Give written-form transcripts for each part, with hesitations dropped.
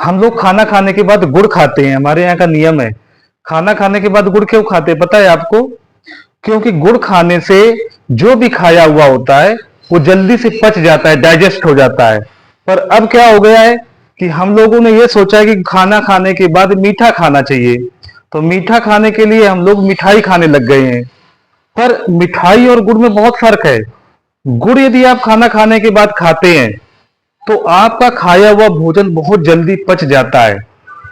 हम लोग खाना खाने के बाद गुड़ खाते हैं, हमारे यहाँ का नियम है। खाना खाने के बाद गुड़ क्यों खाते हैं पता है आपको? क्योंकि गुड़ खाने से जो भी खाया हुआ होता है वो जल्दी से पच जाता है, डाइजेस्ट हो जाता है। पर अब क्या हो गया है कि हम लोगों ने ये सोचा है कि खाना खाने के बाद मीठा खाना चाहिए, तो मीठा खाने के लिए हम लोग मिठाई खाने लग गए हैं। पर मिठाई और गुड़ में बहुत फर्क है। गुड़ यदि आप खाना खाने के बाद खाते हैं तो आपका खाया हुआ भोजन बहुत जल्दी पच जाता है,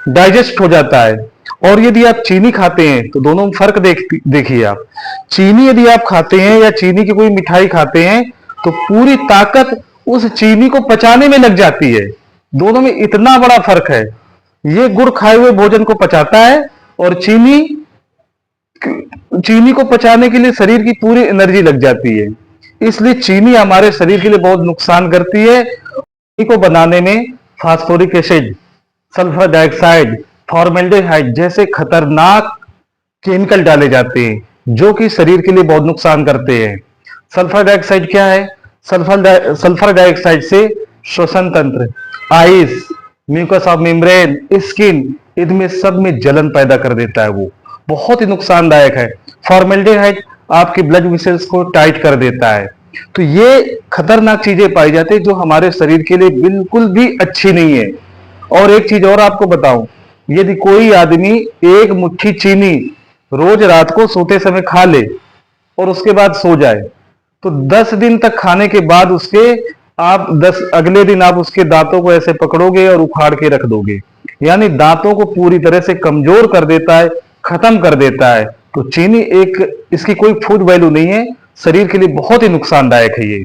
डाइजेस्ट हो जाता है। और यदि आप चीनी खाते हैं तो दोनों में फर्क देखिए आप। चीनी यदि आप खाते हैं या चीनी की कोई मिठाई खाते हैं तो पूरी ताकत उस चीनी को पचाने में लग जाती है। दोनों में इतना बड़ा फर्क है। ये गुड़ खाए हुए भोजन को पचाता है और चीनी चीनी को पचाने के लिए शरीर की पूरी एनर्जी लग जाती है। इसलिए चीनी हमारे शरीर के लिए बहुत नुकसान करती है। चीनी को बनाने में phosphoric acid, sulphur dioxide, formaldehyde जैसे खतरनाक केमिकल डाले जाते हैं जो कि शरीर के लिए बहुत नुकसान करते हैं। सल्फर डाइऑक्साइड क्या है? सल्फर डाइऑक्साइड से श्वसन तंत्र, eyes, mucus of membrane, skin, इनमें सब में जलन पैदा कर देता है। वो बहुत ही नुकसानदायक है। फॉर्मेल्डिहाइड आपकी ब्लड वेसल्स को टाइट कर देता है। तो ये खतरनाक चीजें पाई जाती है जो हमारे शरीर के लिए बिल्कुल भी अच्छी नहीं है। और एक चीज और आपको बताऊं, यदि कोई आदमी एक मुट्ठी चीनी रोज रात को सोते समय खा ले और उसके बाद सो जाए तो 10 दिन तक खाने के बाद उसके आप 10 अगले दिन आप उसके दांतों को ऐसे पकड़ोगे और उखाड़ के रख दोगे। यानी दांतों को पूरी तरह से कमजोर कर देता है, खत्म कर देता है। तो चीनी एक इसकी कोई फूड वैल्यू नहीं है, शरीर के लिए बहुत ही नुकसानदायक है ये।